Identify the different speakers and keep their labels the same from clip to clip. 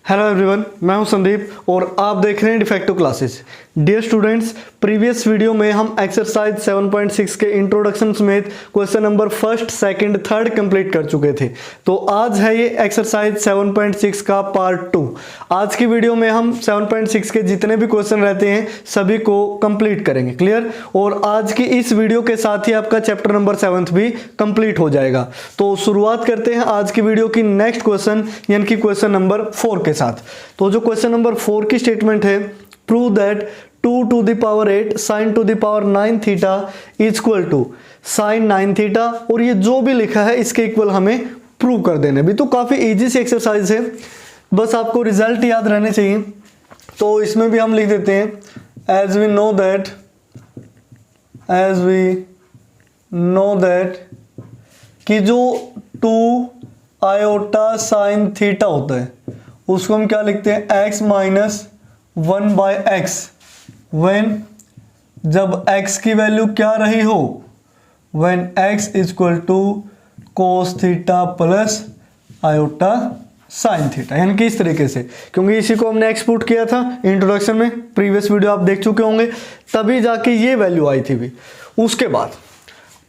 Speaker 1: Hello everyone, मैं हूं संदीप और आप देख रहे हैं defective classes. Dear students, previous video में हम एक्सरसाइज 7.6 के इंट्रोडक्शन समेत question number first, second, third complete कर चुके थे। तो आज है ये एक्सरसाइज 7.6 का पार्ट 2। आज की वीडियो में हम 7.6 के जितने भी क्वेश्चन रहते हैं सभी को कंप्लीट करेंगे। क्लियर? और आज की इस वीडियो के साथ ही आपका चैप्टर नंबर 7 भी कंप्लीट हो जाएगा। तो शुरुआत करते हैं आज की वीडियो की नेक्स्ट क्वेश्चन यानी कि क्वेश्चन नंबर 4 के साथ। तो जो क्वेश्चन नंबर 4 की स्टेटमेंट है, prove that 2 to the power 8 sin to the power 9 theta is equal to sin 9 theta, और ये जो भी लिखा है इसके इक्वल हमें प्रूव कर देने। भी तो काफी इजी सी एक्सरसाइज है, बस आपको रिजल्ट याद रहने चाहिए। तो इसमें भी हम लिख देते हैं एज वी नो दैट कि जो 2 आयोटा साइन थीटा होता है उसको हम क्या लिखते हैं, x माइनस 1/x व्हेन जब x की वैल्यू क्या रही हो, when x equal to cos theta plus iota sine theta. यानी कि इस तरीके से, क्योंकि इसी को हमने एक्सपोर्ट किया था इंट्रोडक्शन में, प्रीवियस वीडियो आप देख चुके होंगे, तभी जाके ये वैल्यू आई थी भी। उसके बाद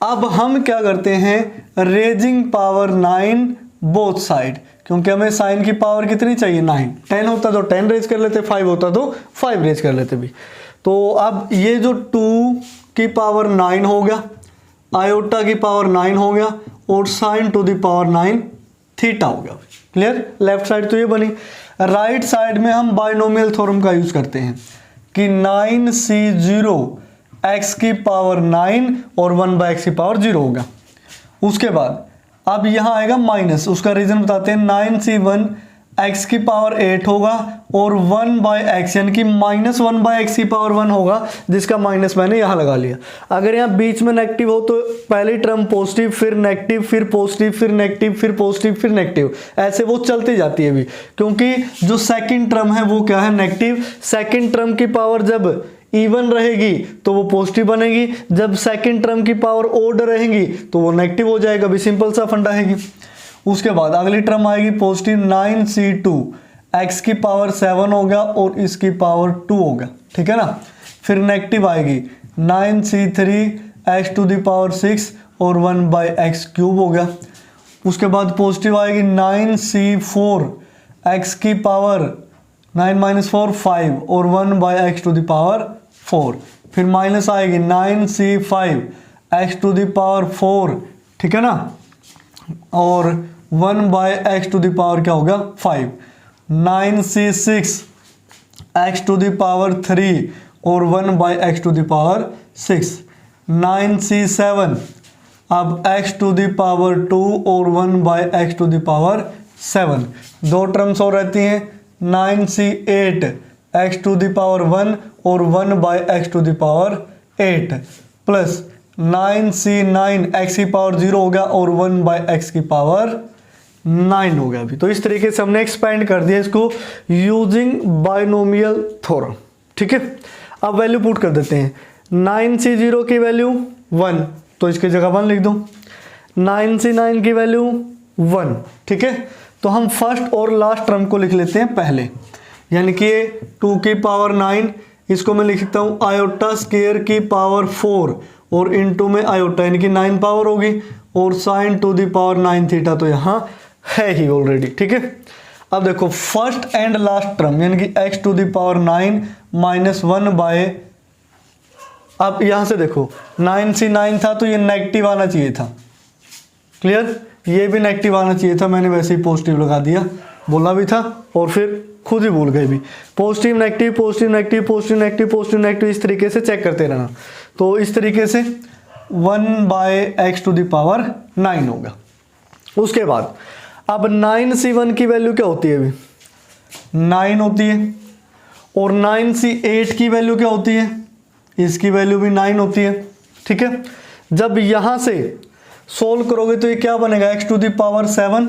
Speaker 1: अब हम क्या करते हैं, रेजिंग पावर 9 बोथ साइड, क्योंकि हमें साइन की पावर कितनी चाहिए, 9। 10 होता तो 10 रेज कर लेते, 5 होता तो 5 रेज कर लेते भी। तो अब ये जो 2 की पावर 9 हो गया, आयोटा की पावर 9 हो गया, और sign to the power 9 theta हो गया। क्लियर? लेफ्ट साइड तो ये बनी। राइट साइड में हम बाइनोमियल थ्योरम का यूज करते हैं कि 9c0 x की पावर 9 और 1/x की पावर 0 होगा। उसके बाद अब यहां आएगा माइनस, उसका रीजन बताते हैं। 9c1 x की पावर 8 होगा और 1/x यानी कि माइनस 1/x की पावर 1 होगा, जिसका माइनस मैंने यहां लगा लिया। अगर यहां बीच में नेगेटिव हो तो पहली टर्म पॉजिटिव, फिर नेगेटिव, फिर पॉजिटिव, फिर नेगेटिव, फिर पॉजिटिव, फिर नेगेटिव, ऐसे वो चलती जाती है भी, क्योंकि जो सेकंड टर्म है वो क्या है, नेगेटिव। सेकंड टर्म की पावर जब इवन रहेगी तो वो पॉजिटिव बनेगी, जब सेकंड टर्म की पावर ओड रहेगी तो वो नेगेटिव हो जाएगा भी, सिंपल सा फंडा है। उसके बाद अगली टर्म आएगी पॉजिटिव, 9c2 x की पावर 7 हो गया और इसकी पावर 2 हो गया, ठीक है ना। फिर नेगेटिव आएगी 9c3 x to the power 6 और 1/x क्यूब हो गया। उसके बाद पॉजिटिव आएगी 9c4 x की पावर 9 - 4 5 और 1/x टू द पावर 4। फिर माइनस आएगी 9c5 x to the power 4, ठीक है ना, और 1/x टू द पावर क्या होगा, 5। 9c6 x to the power 3 और 1/x to the power 6। 9c7 अब x टू द पावर 2 और 1/x टू द पावर 7। दो टर्म्स और रहती हैं, 9c8 x to the power 1 और 1/x to the power 8 plus 9c9 x की power 0 हो गया और 1/x की पावर 9 हो गया अभी। तो इस तरीके से हमने एक्सपेंड कर दिया इसको यूजिंग बाइनोमियल थ्योरम, ठीक है। अब वैल्यू पुट कर देते हैं। 9c0 की वैल्यू 1, तो इसकी जगह 1 लिख दो। 9c9 की वैल्यू 1, ठीक है। तो हम फर्स्ट और लास्ट टर्म को लिख लेते हैं पहले, यानी कि 2 की पावर 9, इसको मैं लिख सकता हूँ आयोटा स्क्वायर की पावर 4 और इनटू में आयोटा यानी कि 9 पावर होगी, और sign to the power 9 theta तो यहाँ है ही ऑलरेडी, ठीक है। अब देखो फर्स्ट एंड लास्ट टर्म यानी कि x to the power 9 minus 1/, अब यहां से देखो 9c9 था तो ये नेगेटिव आना चाहिए था। क्लियर? ये भी नेगेटिव आना चाहिए था, मैंने वैसे ही पॉजिटिव लगा दिया, बोला भी था और फिर खुद ही भूल गए भी। Positive negative positive negative positive negative positive negative, इस तरीके से चेक करते रहना। तो इस तरीके से 1/x टू द पावर 9 होगा। उसके बाद अब 9c1 की वैल्यू क्या होती है, अभी 9 होती है, और 9c8 की वैल्यू क्या होती है, इसकी वैल्यू भी 9 होती है, ठीक है। जब यहां से सोल्व करोगे तो ये क्या बनेगा, x टू द पावर 7,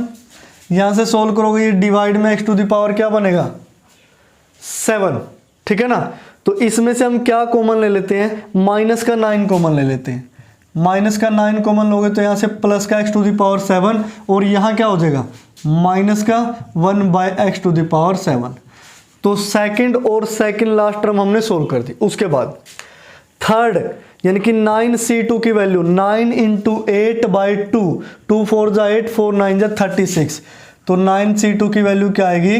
Speaker 1: यहां से सोल्व करोगे ये डिवाइड में x टू द पावर क्या बनेगा, 7, ठीक है ना। तो इसमें से हम क्या कॉमन ले लेते हैं, माइनस का 9 कॉमन ले लेते हैं। माइनस का 9 कॉमन लोगे तो यहाँ से प्लस का x टू द पावर 7 और यहाँ क्या हो जाएगा माइनस का 1/x⁴। तो सेकंड और सेकंड लास्ट टर्म हमने सोल्व कर दी। उसके बाद थर्ड यानी कि 9c2 की वैल्यू 9 × 8/2, 2 4 जा 8, 4 9 जा 36। तो 9c2 की वैल्यू क्या आएगी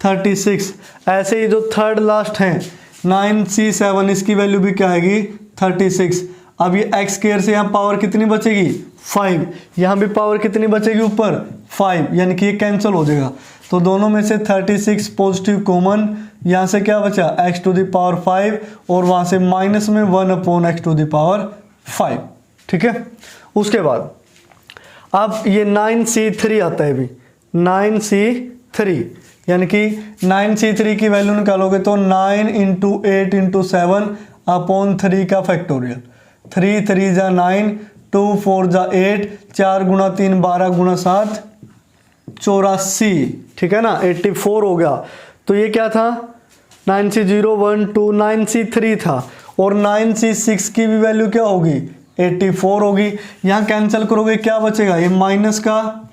Speaker 1: 36। ऐसे ही जो थर्ड लास्ट है 9c7, इसकी वैल्यू भी क्या आएगी 36। अब ये x स्क्वायर से यहाँ पावर कितनी बचेगी 5, यहाँ भी पावर कितनी बचेगी ऊपर 5, यानी कि ये कैंसिल हो जाएगा। तो दोनों में से 36 पॉजिटिव कॉमन, यहाँ से क्या बचा x⁵ और वहाँ से माइनस में 1/x⁵। ठीक है। उसके बाद अब ये 9c3 आता है, अभी 9c3 यानी कि 9c3 की वैल्यू निकालोगे तो 9 × 8 × 7/3 का फैक्टोरियल, 3 3 जा 9, 2 4 जा 8, 4 × 3 12 × 7 84। ठीक है ना, 84 हो गया। तो ये क्या था 9c0 1 2 9c3 था, और 9c6 की भी वैल्यू क्या होगी 84 होगी। यहाँ कैंसिल करोगे क्या बचेगा, ये माइनस का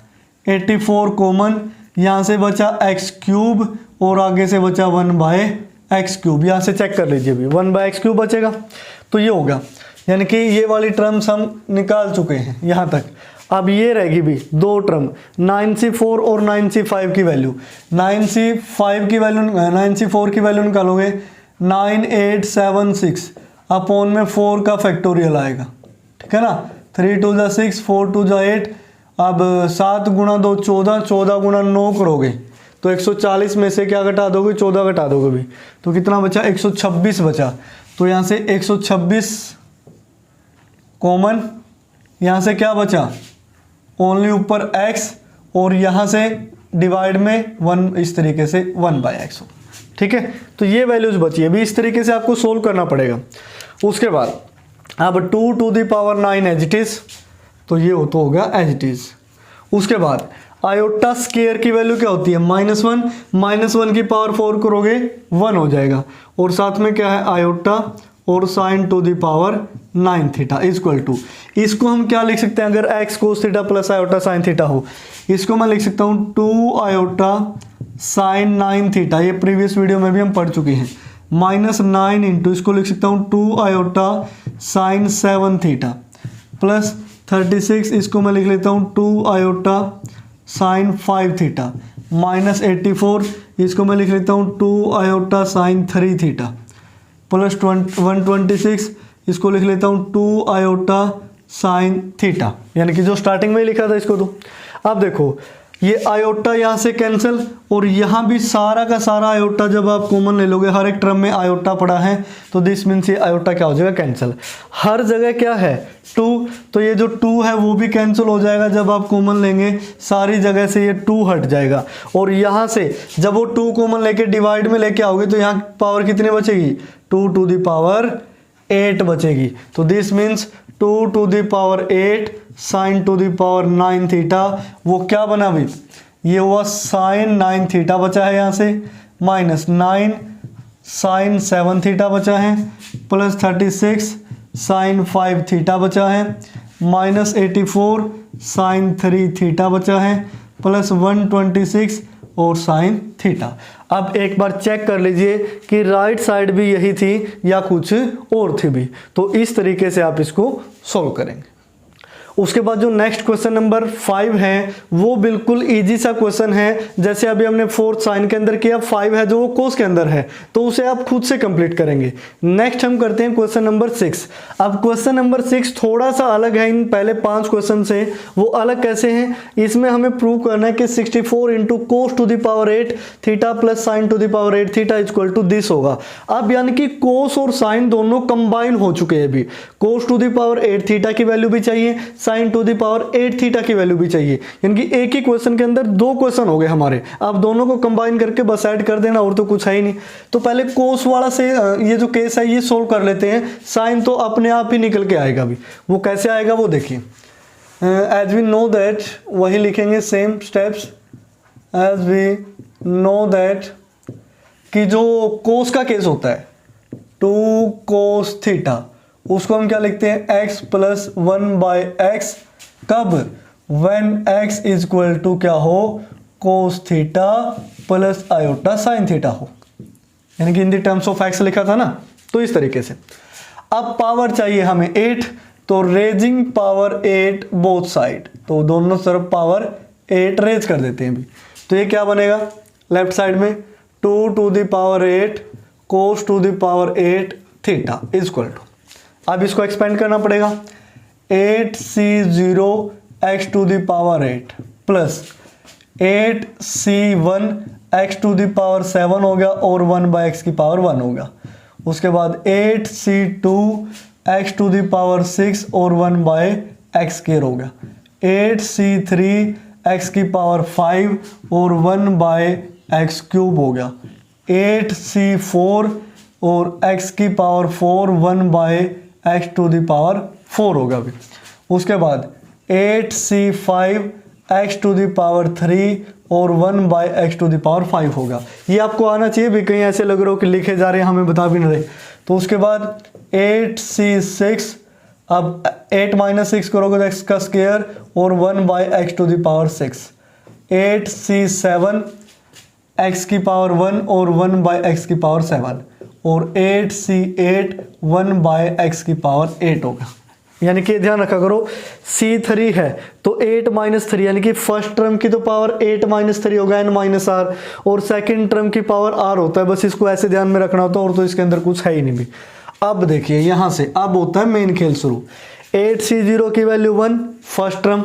Speaker 1: 84 कॉमन, यहाँ से बचा x³ और आगे से बचा 1/x³। यहाँ से चेक कर लीजिए, भी 1/x³ बचेगा। तो ये होगा, यानी कि ये वाली टर्म्स हम निकाल चुके हैं यहाँ तक। अब ये रहेगी भी दो टर्म 9c4 और 9c5 की वैल्यू। 9c4 की वैल्यू निकालोगे 9876 अपॉन में 4 का फैक्टोरियल आएगा। ठीक है ना, 3 2 जा 6, 4 2 जा 8। अब 7 × 2 14, 14 × 9 करोगे तो 140 में से क्या घटा दोगे 14 घटा दोगे भी, तो कितना बचा 126 बचा। तो यहाँ से 126 कॉमन, यहाँ से क्या बचा ओनली ऊपर x, और यहाँ से डिवाइड में 1, इस तरीके से 1/x। ठीक है, तो ये वैल्यूज बची है। अभी इस तरीके से आपको सोल्व करना पड़ेगा। उसके बाद अब 2⁹ एज इट इज, तो ये तो होगा एज इट इज। उसके बाद आयोटा स्क्वायर की वैल्यू क्या होती है -1, -1 की पावर 4 करोगे 1 हो जाएगा, और साथ में क्या है आयोटा और sin⁹ इक्वल टू, इसको हम क्या लिख सकते हैं अगर x cos theta plus iota sin theta हो, इसको मैं लिख सकता हूँ 2 आयोटा sin 9 थीटा, ये प्रीवियस वीडियो में भी हम पढ़ चुके हैं, -9 इंटू इसको लिख सकता हूँ 2 आयोटा sin 7 थीटा प्लस 36, इसको मैं लिख लेता हूँ 2 आयोटा sin 5 थीटा माइनस 84, इसको मैं लिख लेता हूँ 2 आयोटा sin 3 थीटा प्लस 126, इसको लिख लेता हूँ 2 आयोटा sin थीटा, यानी कि जो स्टार्टिंग में ही लिखा था इसको। तो अब देखो ये आयोटा यहाँ से कैंसिल, और यहाँ भी सारा का सारा आयोटा जब आप कॉमन ले लोगे, हर एक टर्म में आयोटा पड़ा है, तो दिस मीन्स ये आयोटा क्या हो जाएगा कैंसिल। हर जगह क्या है 2, तो ये जो 2 है वो भी कैंसिल हो जाएगा जब आप कॉमन लेंगे, सारी जगह से ये 2 हट जाएगा। और यहाँ से जब वो 2 कॉमन लेके डिवाइड में लेके आओगे तो यहाँ पावर कितनी बचेगी 2⁸ बचेगी। तो दिस मीन्स 2⁸ sin⁹ 9 थीटा, वो क्या बना भाई, ये हुआ sin 9 थीटा बचा है, यहाँ से माइनस 9 sin 7 थीटा बचा है, प्लस 36 sin 5 थीटा बचा है, माइनस 84 sin 3 थीटा बचा है, प्लस 126 और sin थीटा। अब एक बार चेक कर लीजिए कि राइट साइड भी यही थी या कुछ और थी भी, तो इस तरीके से आप इसको सॉल्व करेंगे। उसके बाद जो नेक्स्ट क्वेश्चन नंबर 5 है वो बिल्कुल इजी सा क्वेश्चन है, जैसे अभी हमने 4th साइन के अंदर किया, 5 है जो वो कोस के अंदर है, तो उसे आप खुद से कंप्लीट करेंगे। नेक्स्ट हम करते हैं क्वेश्चन नंबर 6। अब क्वेश्चन नंबर 6 थोड़ा सा अलग है इन पहले 5 क्वेश्चन से। वो अलग कैसे हैं, इसमें हमें प्रूव करना है कि 64 into cos⁸ theta plus sin⁸ theta equal to this होगा। अब यानी कि कोस और साइन दोनों कंबाइन हो चुके हैं। अभी cos⁸ थीटा की वैल्यू भी चाहिए, sin⁸ थीटा की वैल्यू भी चाहिए, यानी कि एक ही क्वेश्चन के अंदर 2 क्वेश्चन हो गए हमारे। अब दोनों को कंबाइन करके बस ऐड कर देना, और तो कुछ है ही नहीं। तो पहले कोस वाला से ये जो केस है ये सोल्व कर लेते हैं। साइन तो अपने आप ही निकल के आएगा, भी वो कैसे आएगा वो देखिए। एज वी नो दैट, वही लिखेंगे same steps. As we know that कि जो कोस का केस होता है 2 cos थीटा, उसको हम क्या लिखते हैं x प्लस 1/x, कब, when x is equal to क्या हो cos theta plus iota sine theta हो, यानी कि in the terms of x लिखा था ना, तो इस तरीके से। अब पावर चाहिए हमें 8, तो रेजिंग पावर 8 बोथ साइड, तो दोनों तरफ पावर 8 रेज कर देते हैं अभी। तो ये क्या बनेगा लेफ्ट साइड में 2 to the power 8 cos to the power 8 theta is equal to, अब इसको एक्सपेंड करना पड़ेगा 8c0 x to the power 8 plus 8c1 x to the power 7 हो गया और 1/x की पावर 1 होगा। उसके बाद 8c2 x to the power 6 और 1/x स्क्वायर हो गया। 8c3 x की पावर 5 और 1/x क्यूब हो गया। 8c4 और x की power 4 1/x to the power 4 होगा अभी। उसके बाद 8c5 x to the power 3 और 1/x टू द पावर 5 होगा। ये आपको आना चाहिए भी, कहीं ऐसे लग रहा हो कि लिखे जा रहे हैं हमें बता भी नहीं रहे। तो उसके बाद 8c6, अब 8 - 6 करोगे तो x का स्क्वायर और 1/x to the power 6। 8c7 x की पावर 1 और 1/x की पावर 7 और 8c8 1/x की पावर 8 होगा। यानी कि ध्यान रखा करो C3 है तो 8 - 3 यानी कि फर्स्ट टर्म की तो पावर 8 - 3 होगा n - r और सेकंड टर्म की पावर r होता है। बस इसको ऐसे ध्यान में रखना होता है और तो इसके अंदर कुछ है ही नहीं भी। अब देखिए यहां से अब होता है मेन खेल शुरू। 8c0 की वैल्यू 1 फर्स्ट टर्म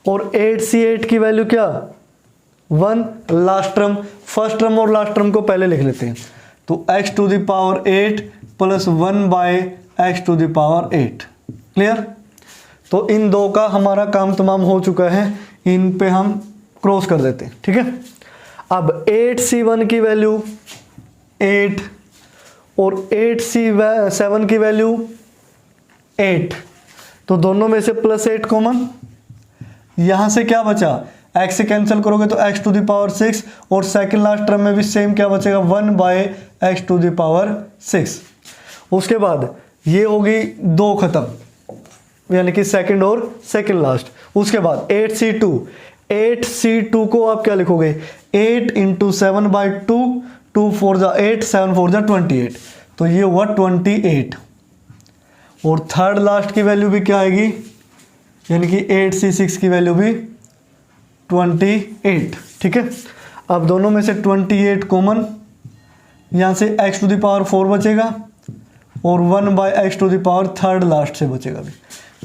Speaker 1: और 8c8 की वैल्यू क्या 1 लास्ट टर्म। फर्स्ट टर्म और लास्ट टर्म को पहले लिख लेते हैं। तो x to the power 8 plus 1/x to the power 8। Clear? तो इन दो का हमारा काम तमाम हो चुका है, इन पे हम क्रॉस कर देते हैं। ठीक है, अब 8c1 की वैल्यू 8 और 8c7 की वैल्यू 8, तो दोनों में से +8 कॉमन। यहां से क्या बचा x से कैंसिल करोगे तो x टू द पावर 6 और सेकंड लास्ट टर्म में भी सेम क्या बचेगा 1/x टू द पावर 6। उसके बाद ये होगी 2 खत्म, यानी कि सेकंड और सेकंड लास्ट। उसके बाद 8c2 को आप क्या लिखोगे 8 × 7/2 2 4 जा 8 7 4 जा 28, तो ये हुआ 28। और थर्ड लास्ट की वैल्यू भी क्या आएगी, यानी कि 8c6 की वैल्यू भी 28। ठीक है, अब दोनों में से 28 कॉमन, यहां से x टू द पावर 4 बचेगा और 1/x to the power third last से बचेगा भी।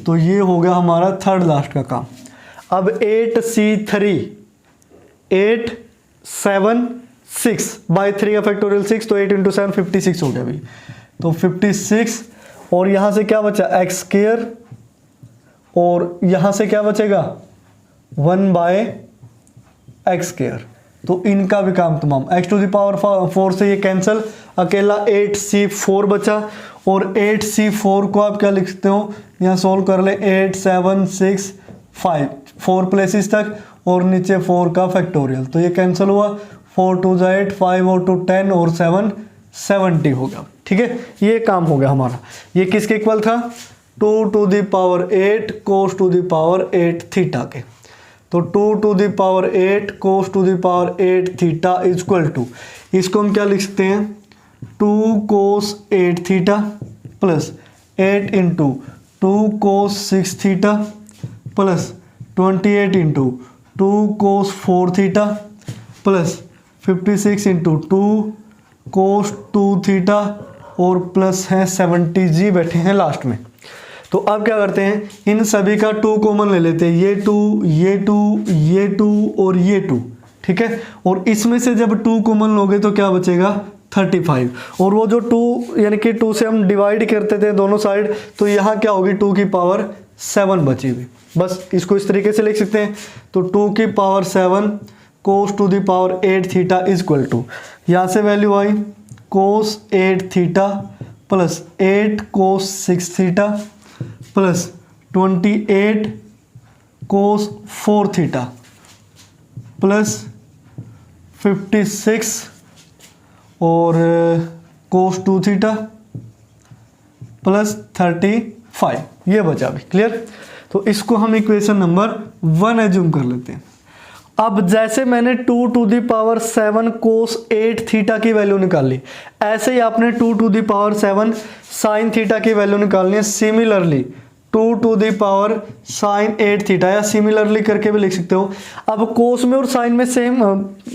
Speaker 1: तो ये हो गया हमारा थर्ड लास्ट का काम। अब 8c3 8 7 6 बाई 3 का फैक्टोरियल 6, तो 8 × 7 56 हो गया भाई। तो 56 और यहां से क्या बचा x स्क्वायर और यहां से क्या बचेगा 1/x स्क्वायर। तो इनका भी काम तमाम। x टू द पावर 4 से ये कैंसिल, अकेला 8c4 बचा और 8c4 को आप क्या लिखते हो यहाँ सोल्व कर ले 8 7 6 5 4 प्लेसेस तक और नीचे 4 का फैक्टोरियल, तो ये कैंसिल हुआ 4 2 8 5 और 2 10 और 7 70 हो गया। ठीक है, ये काम हो गया हमारा। ये किसके इक्वल था 2 to the power 8 cos to the power 8 theta के। तो 2 to the power 8 cos to the power 8 theta is equal to, इसको हम क्या लिख सकते हैं 2 cos 8 theta plus 8 × 2 cos 6 theta plus 28 × 2 cos 4 theta plus 56 × 2 cos 2 theta और प्लस है 70g बैठे हैं लास्ट में। तो अब क्या करते हैं इन सभी का 2 कॉमन ले लेते हैं, ये 2 ये 2 ये 2 और ये 2। ठीक है, और इसमें से जब 2 कॉमन लोगे तो क्या बचेगा 35, और वो जो 2 यानी कि 2 से हम डिवाइड करते थे दोनों साइड, तो यहाँ क्या होगी 2 की पावर 7 बची हुई। बस इसको इस तरीके से लिख सकते हैं। तो 2 की power 7 cos to the power 8 theta is equal to, यहाँ से वैल्यू आई cos 8 theta plus 8 cos 6 theta plus 28 cos 4 theta plus 56 और कोस 2 थीटा प्लस 35, ये बचा भी। क्लियर? तो इसको हम इक्वेशन नंबर 1 एज्यूम कर लेते हैं। अब जैसे मैंने 2⁷ cos 8 थीटा की वैल्यू निकाली, ऐसे ही आपने 2⁷ sin थीटा की वैल्यू निकालनी है। सिमिलरली 2⁷ sin 8 थीटा, या सिमिलरली करके भी लिख सकते हो। अब कोस में और साइन में सेम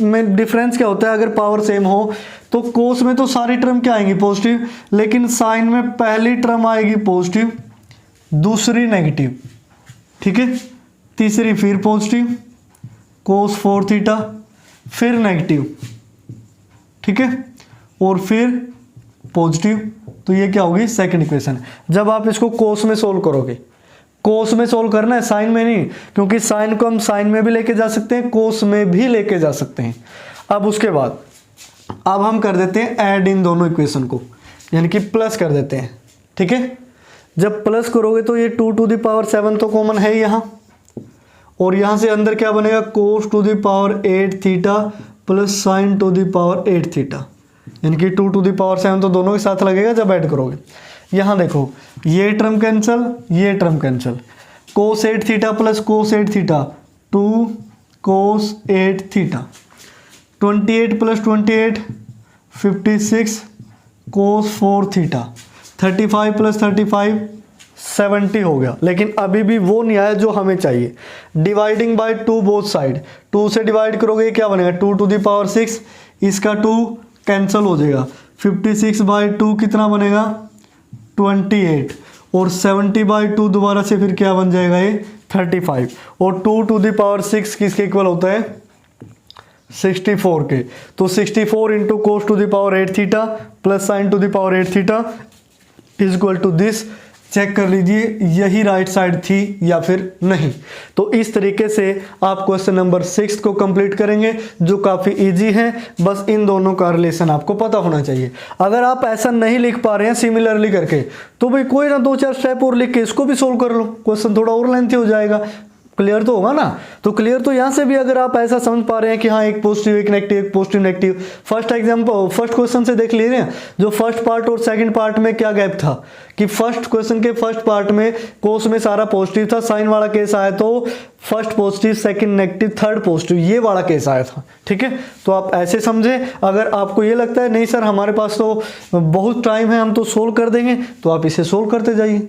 Speaker 1: में डिफरेंस क्या होता है, अगर पावर सेम हो तो कोस में तो सारी टर्म क्या आएंगी पॉजिटिव, लेकिन साइन में पहली टर्म आएगी पॉजिटिव, दूसरी नेगेटिव, ठीक है, तीसरी फिर पॉजिटिव cos 4 थीटा, फिर नेगेटिव, ठीक है, और फिर पॉजिटिव। तो ये क्या होगी, सेकंड इक्वेशन। जब आप इसको कोस में सोल्व करोगे, कोस में सोल्व करना है, साइन में नहीं, क्योंकि साइन को हम साइन में भी लेके जा सकते हैं, कोस में भी लेके जा सकते हैं। अब उसके बाद अब हम कर देते हैं ऐड इन दोनों इक्वेशन को, यानी कि प्लस कर देते हैं, ठीक है। जब प्लस करोगे तो ये 2⁷ तो कॉमन है यहाँ, और यहां से अंदर क्या बनेगा, cos 8 theta plus sin 8 theta, यानी कि 2⁷ तो दोनों के साथ लगेगा जब ऐड करोगे। यहां देखो ये टर्म कैंसिल, ये term cancel, cos 8 theta plus cos 8 theta 2 cos 8 theta, 28 plus 28 56 cos 4 theta, 35 plus 35 70 हो गया। लेकिन अभी भी वो नहीं आया जो हमें चाहिए। डिवाइडिंग बाय 2 बोथ साइड, 2 से डिवाइड करोगे क्या बनेगा, 2⁶, इसका 2 कैंसिल हो जाएगा, 56/2 कितना बनेगा 28, और 70/2 दोबारा से फिर क्या बन जाएगा ये 35, और 2⁶ किसके इक्वल होता है 64 के। तो 64 into cos 8 theta plus sin 8 theta is equal to this. Check कर लीजिए यही राइट साइड थी या फिर नहीं। तो इस तरीके से आप क्वेश्चन नंबर 6 को कंप्लीट करेंगे, जो काफ़ी इजी है। बस इन दोनों का रिलेशन आपको पता होना चाहिए। अगर आप ऐसा नहीं लिख पा रहे हैं सिमिलरली करके, तो भाई कोई ना 2-4 स्टेप और लिख के इसको भी सोल्व कर लो, क्वेश्चन थोड़ा और लेंथी हो जाएगा। क्लियर तो होगा ना। तो क्लियर तो यहाँ से भी अगर आप ऐसा समझ पा रहे हैं कि हाँ एक पॉजिटिव एक नेगेटिव एक positive negative, first example first question से देख लीजिए जो फर्स्ट पार्ट और सेकंड पार्ट में क्या गैप था कि फर्स्ट क्वेश्चन के फर्स्ट पार्ट में कोस में सारा पॉजिटिव था, साइन वाला केस आया तो first positive second negative third positive ये वाला केस आया था। ठीक है, तो आप ऐसे समझे। अगर आपको ये लगता है नहीं सर हमारे पास तो बहुत टाइम है हम तो सोल्व कर देंगे, तो आप इसे सोल्व करते जाइए।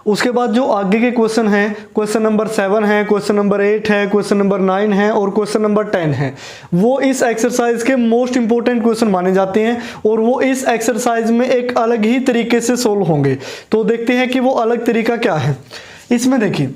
Speaker 1: उसके बाद जो आगे के क्वेश्चन हैं, क्वेश्चन नंबर 7 है, क्वेश्चन नंबर 8 है, क्वेश्चन नंबर 9 है और क्वेश्चन नंबर 10 है, वो इस एक्सरसाइज के मोस्ट इंपॉर्टेंट क्वेश्चन माने जाते हैं और वो इस एक्सरसाइज में एक अलग ही तरीके से सोल्व होंगे। तो देखते हैं कि वो अलग तरीका क्या है। इसमें देखिए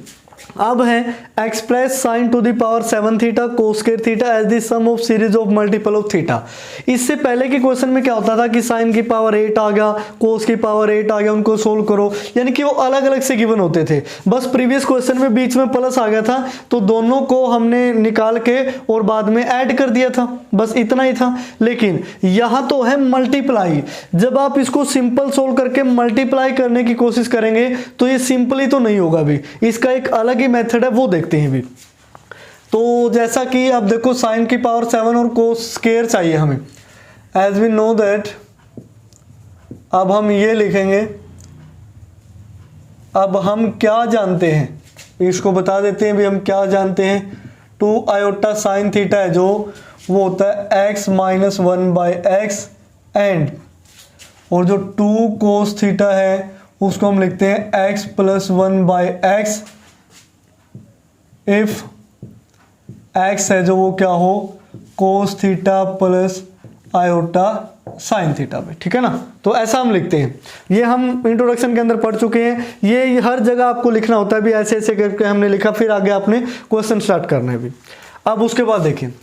Speaker 1: अब है express sine to the power 7 theta cos square theta as the sum of series of multiple of theta. इससे पहले के क्वेश्चन में क्या होता था कि साइन की पावर 8 आ गया, कोस की पावर 8 आ गया, उनको सोल्व करो, यानी कि वो अलग अलग से गिवन होते थे। बस प्रीवियस क्वेश्चन में बीच में प्लस आ गया था तो दोनों को हमने निकाल के और बाद में ऐड कर दिया था, बस इतना ही था। लेकिन यहां तो है मल्टीप्लाई। जब आप इसको सिंपल सोल्व करके मल्टीप्लाई करने की कोशिश करेंगे तो ये सिंपली तो नहीं होगा भी, इसका एक अलग मेथड है वो देखते हैं भी। तो जैसा कि अब देखो साइन की पावर 7 और कोस स्क्वायर चाहिए हमें, एज वी नो दैट। अब हम ये लिखेंगे, अब हम क्या जानते हैं इसको बता देते हैं भी। हम क्या जानते हैं 2 आयोटा साइन थीटा है जो वो होता है x माइनस 1/x एंड, और जो 2 कोस थीटा है उसको हम लिखते हैं x plus 1/x if x है जो वो क्या हो cos theta plus iota sine theta पे। ठीक है ना, तो ऐसा हम लिखते हैं। ये हम इंट्रोडक्शन के अंदर पढ़ चुके हैं, ये हर जगह आपको लिखना होता है भी, ऐसे ऐसे करके हमने लिखा, फिर आगे आपने क्वेश्चन स्टार्ट करना है भी। अब उसके बाद देखिए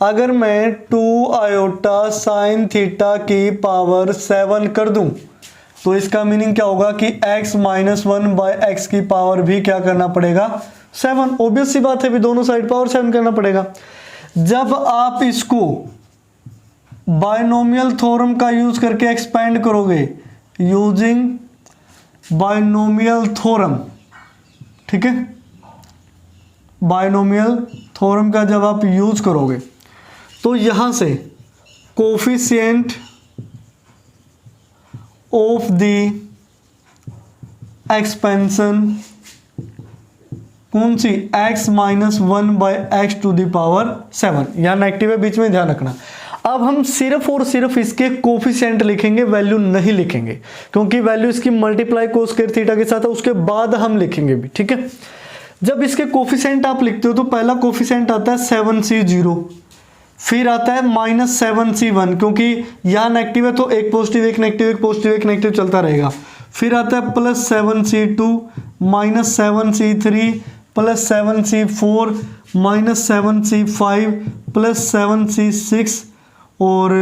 Speaker 1: अगर मैं 2 आयोटा साइन थीटा की पावर 7 कर दूं तो इसका मीनिंग क्या होगा कि x माइनस 1/x की पावर भी क्या करना पड़ेगा 7। ऑब्वियस सी बात है भी, दोनों साइड पावर 7 करना पड़ेगा। जब आप इसको बायनोमियल थ्योरम का यूज करके एक्सपेंड करोगे यूजिंग बायनोमियल थ्योरम, ठीक है, बायनोमियल थ्योरम का जब आप यूज करोगे तो यहां से कोफिशिएंट ऑफ द एक्सपेंशन कौन सी, x माइनस 1/x⁻7, यहाँ नेगेटिव है बीच में, ध्यान रखना। अब हम सिर्फ और सिर्फ इसके कोफिशिएंट लिखेंगे, वैल्यू नहीं लिखेंगे, क्योंकि वैल्यू इसकी मल्टीप्लाई कोस स्क्वायर थीटा के साथ है, उसके बाद हम लिखेंगे भी, ठीक है। जब इसके कोफिशिएंट आप लिखते हो तो पहला कोफिशिएंट आता है 7c0, फिर आता है -7c1, क्योंकि यहाँ नेगेटिव है तो एक पॉजिटिव एक नेगेटिव एक पॉजिटिव एक नेगेटिव चलता रहेगा। फिर आता है +7c2 -7c3 +7c4 -7c5 +7c6 और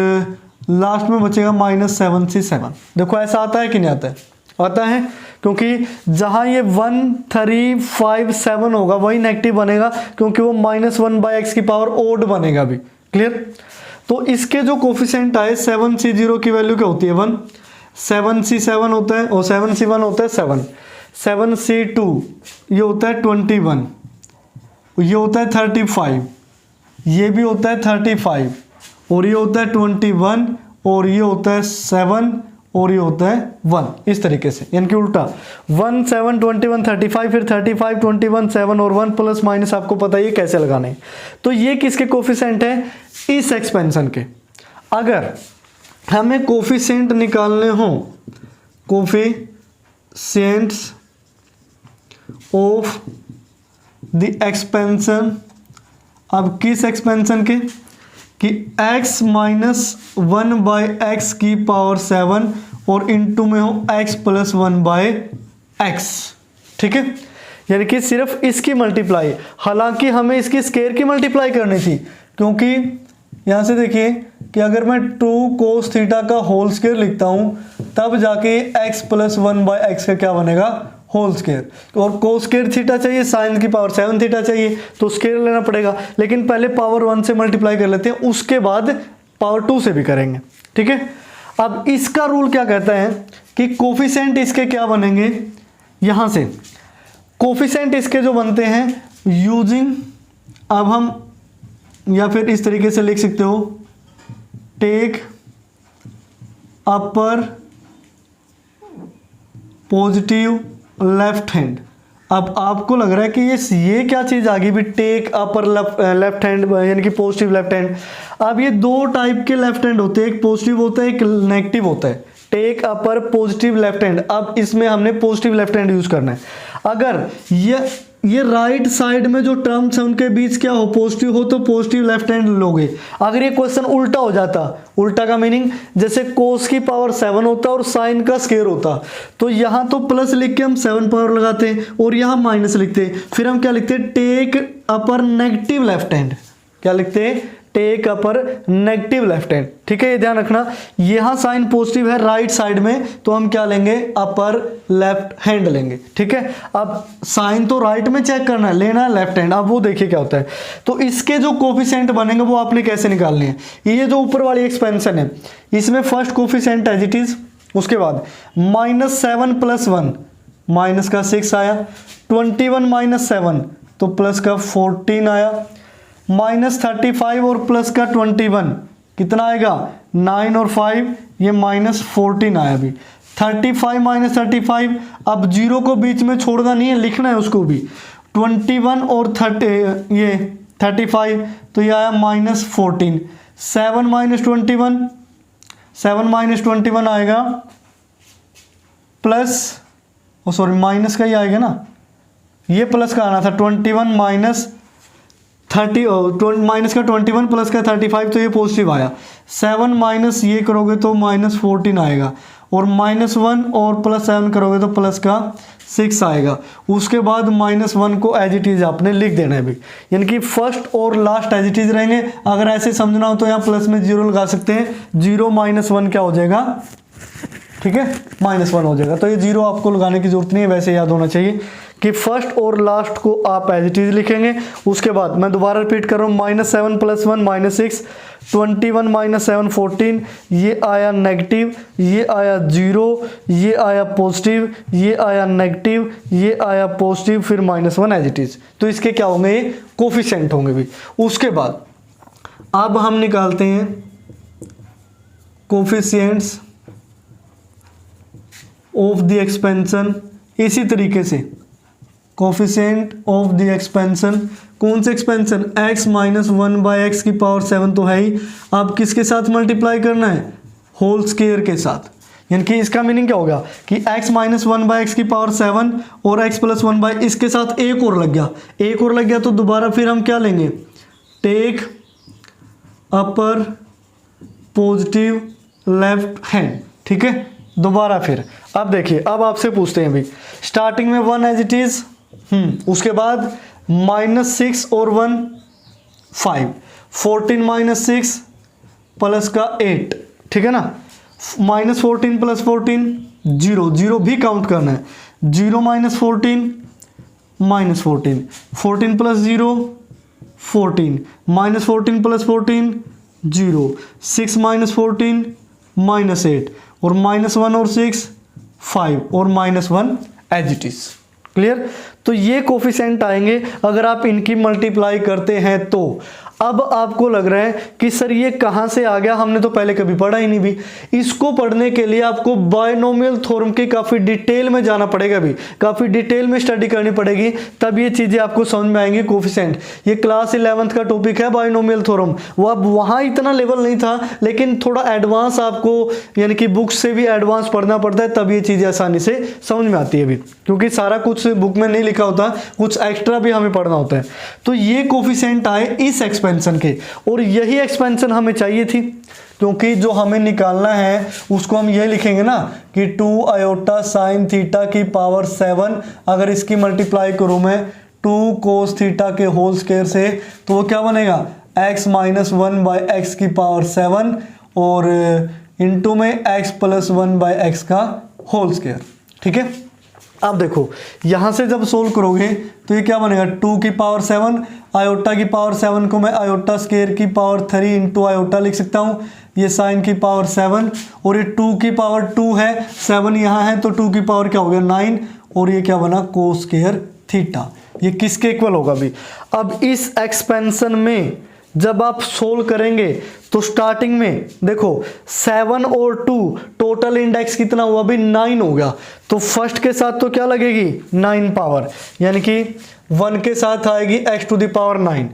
Speaker 1: लास्ट में बचेगा -7c7। देखो ऐसा आता है कि नहीं आता है, आता है, क्योंकि जहां ये 1 3 5 7 होगा वही नेगेटिव बनेगा, क्योंकि वो -1/x⁻, ओड बनेगा भी, क्लियर। तो इसके जो कोफिशिएंट आए 7c0 की वैल्यू क्या होती है 1, 7c7 होता है और 7c1 होता है 7, 7c2 ये होता है 21, ये होता है 35, ये भी होता है 35 और ये होता है 21 और ये होता है 7 और ये होता है 1, इस तरीके से, यानी कि उल्टा 1 7 21 35, फिर 35 21 7 और 1 प्लस माइनस आपको पता ही है कैसे लगाने हैं। तो ये किसके कोफिशिएंट है, इस एक्सपेंशन के। अगर हमें कोफिशिएंट निकालने हो, कोफिशिएंट्स ऑफ द एक्सपेंशन, अब किस एक्सपेंशन के, कि x माइनस 1/x⁻7 और इनटू में हो x + 1/x, ठीक है। यानी कि सिर्फ इसकी मल्टीप्लाई, हालांकि हमें इसकी स्क्वायर की मल्टीप्लाई करनी थी, क्योंकि यहां से देखिए कि अगर मैं 2 cos थीटा का होल स्क्वायर लिखता हूं तब जाके x + 1/x का क्या बनेगा, होल स्क्वायर। और cos स्क्वायर थीटा चाहिए, sin की पावर 7 थीटा चाहिए, तो स्क्वायर लेना पड़ेगा, लेकिन पहले पावर 1 से मल्टीप्लाई कर लेते हैं, उसके बाद पावर 2 से भी करेंगे, ठीक है। अब इसका रूल क्या कहता है कि कोफिशिएंट इसके क्या बनेंगे, यहां से कोफिशिएंट इसके जो बनते हैं यूजिंग, अब हम या फिर इस तरीके से लिख सकते हो, टेक अपर पॉजिटिव लेफ्ट हैंड। अब आपको लग रहा है कि ये क्या चीज आ गई भी, टेक अपर लेफ्ट हैंड यानी कि पॉजिटिव लेफ्ट हैंड। अब ये दो टाइप के लेफ्ट हैंड होते हैं, एक पॉजिटिव होता है एक नेगेटिव होता है, टेक अपर पॉजिटिव लेफ्ट हैंड। अब इसमें हमने पॉजिटिव लेफ्ट हैंड यूज करना है। अगर ये राइट साइड में जो टर्म्स है उनके बीच क्या हो, पॉजिटिव हो तो पॉजिटिव लेफ्ट हैंड लोगे। अगर ये क्वेश्चन उल्टा हो जाता, उल्टा का मीनिंग जैसे कोस की पावर 7 होता और साइन का स्क्वायर होता, तो यहां तो प्लस लिख के हम 7 पावर लगाते हैं और यहां माइनस लिखते हैं, फिर हम क्या लिखते हैं, टेक अपर नेगेटिव लेफ्ट हैंड। क्या लिखते हैं, टेक अपर नेगेटिव लेफ्ट हैंड, ठीक है। ये ध्यान रखना, यहां साइन पॉजिटिव है राइट साइड में, तो हम क्या लेंगे, अपर लेफ्ट हैंड लेंगे, ठीक है। अब साइन तो राइट में चेक करना है, लेना है लेफ्ट हैंड। अब वो देखिए क्या होता है, तो इसके जो कोफिशिएंट बनेंगे वो आपने कैसे निकालने हैं। ये जो ऊपर वाली एक्सपेंशन है इसमें first coefficient as it is, उसके बाद -7 + 1 माइनस का 6 आया, 21 - 7 तो प्लस का 14 आया, -35 और प्लस का 21 कितना आएगा, 9 और 5 ये -14 आया भी। 35 - 35, अब जीरो को बीच में छोड़ना नहीं है, लिखना है उसको भी। 21 और 35 तो ये आया -14। 7 - 21 आएगा प्लस, सॉरी माइनस का ही आएगा ना, ये प्लस का आना था। 21 माइनस का 21 प्लस का 35 तो ये पॉजिटिव आया। 7 माइनस ये करोगे तो -14 आएगा, और -1 और +7 करोगे तो प्लस का 6 आएगा। उसके बाद -1 को एज इट इज आपने लिख देना है भी, यानी कि फर्स्ट और लास्ट एज इट इज रहेंगे। अगर ऐसे समझना हो तो यहाँ प्लस में 0 लगा सकते हैं, 0 - 1 क्या हो जाएगा, ठीक है, -1 हो जाएगा। तो ये 0 आपको लगाने की जरूरत नहीं है, वैसे याद होना चाहिए कि फर्स्ट और लास्ट को आप एज इट इज लिखेंगे। उसके बाद मैं दोबारा रिपीट कर रहा हूँ, -7 + 1 -6, 21 - 7 14, ये आया नेगेटिव, ये आया 0, ये आया पॉजिटिव, ये आया नेगेटिव, ये आया पॉजिटिव, फिर -1 एज इट इज। तो इसके क्या होंगे, ये कोफिशिएंट होंगे भी। उसके बाद अब हम निकालते हैं कोफिशिएंट्स ऑफ द एक्सपेंशन। इसी तरीके से कोफिशिएंट ऑफ द एक्सपेंशन, कौन से एक्सपेंशन, x माइनस 1/x की पावर 7 तो है ही, अब किसके साथ मल्टीप्लाई करना है, होल स्क्वायर के साथ। यानी कि इसका मीनिंग क्या होगा कि x माइनस 1/x की पावर 7 और x प्लस 1 इसके साथ एक और लग गया, तो दोबारा फिर हम क्या लेंगे, टेक अपर पॉजिटिव लेफ्ट हैंड, ठीक है। दोबारा फिर अब देखिए, अब आपसे पूछते हैं भाई, स्टार्टिंग में 1 एज इट इज, उसके बाद -6 और 1 5, 14 माइनस 6 प्लस का 8, ठीक है ना, -14 प्लस 14 0 भी काउंट करना है, 0 माइनस 14 14 प्लस 0 14, -14 प्लस 14 0, 6 माइनस 14 -8, और -1 और 6 5, और -1 एज इट इज। क्लियर। तो ये कोफिशिएंट आएंगे अगर आप इनकी मल्टीप्लाई करते हैं तो। अब आपको लग रहा है कि सर ये कहाँ से आ गया, हमने तो पहले कभी पढ़ा ही नहीं भी। इसको पढ़ने के लिए आपको बायनोमियल थ्योरम की काफ़ी डिटेल में जाना पड़ेगा भी, काफ़ी डिटेल में स्टडी करनी पड़ेगी, तब ये चीज़ें आपको समझ में आएंगी। कोफिशिएंट ये क्लास 11th का टॉपिक है बायनोमियल थ्योरम, वो अब वहाँ इतना लेवल नहीं था, लेकिन थोड़ा एडवांस आपको यानी कि बुक से भी एडवांस पढ़ना पड़ता है, तब ये चीज़ें आसानी से समझ में आती है भी, क्योंकि सारा कुछ बुक में नहीं लिखा होता, कुछ एक्स्ट्रा भी हमें पढ़ना होता है। तो ये कोफिशिएंट आए इस एक्सपेंशन के, और यही एक्सपेंशन हमें चाहिए थी, क्योंकि जो हमें निकालना है उसको हम ये लिखेंगे ना कि 2 आयोटा साइन थीटा की पावर 7, अगर इसकी मल्टीप्लाई करूं मैं 2 कोस थीटा के होल स्क्वायर से, तो वो क्या बनेगा, x माइनस 1/x की पावर 7 और इनटू में x प्लस 1/x का होल स्क्वायर, ठीक है। अब देखो यहां से जब सोल्व करोगे तो ये क्या बनेगा, 2 की पावर 7, आयोटा की पावर 7 को मैं आयोटा स्क्वायर की पावर 3 इंटू आयोटा लिख सकता हूँ, ये साइन की पावर 7, और ये 2 की पावर 2 है, 7 यहाँ है, तो 2 की पावर क्या हो गया 9, और ये क्या बना कोस स्क्वायर थीटा। ये किसके इक्वल होगा भी। अब इस एक्सपेंशन में जब आप सोल्व करेंगे तो स्टार्टिंग में देखो 7 और 2 टोटल इंडेक्स कितना हुआ भी 9 हो गया, तो फर्स्ट के साथ तो क्या लगेगी 9 पावर, यानी कि 1 के साथ आएगी x टू द पावर 9,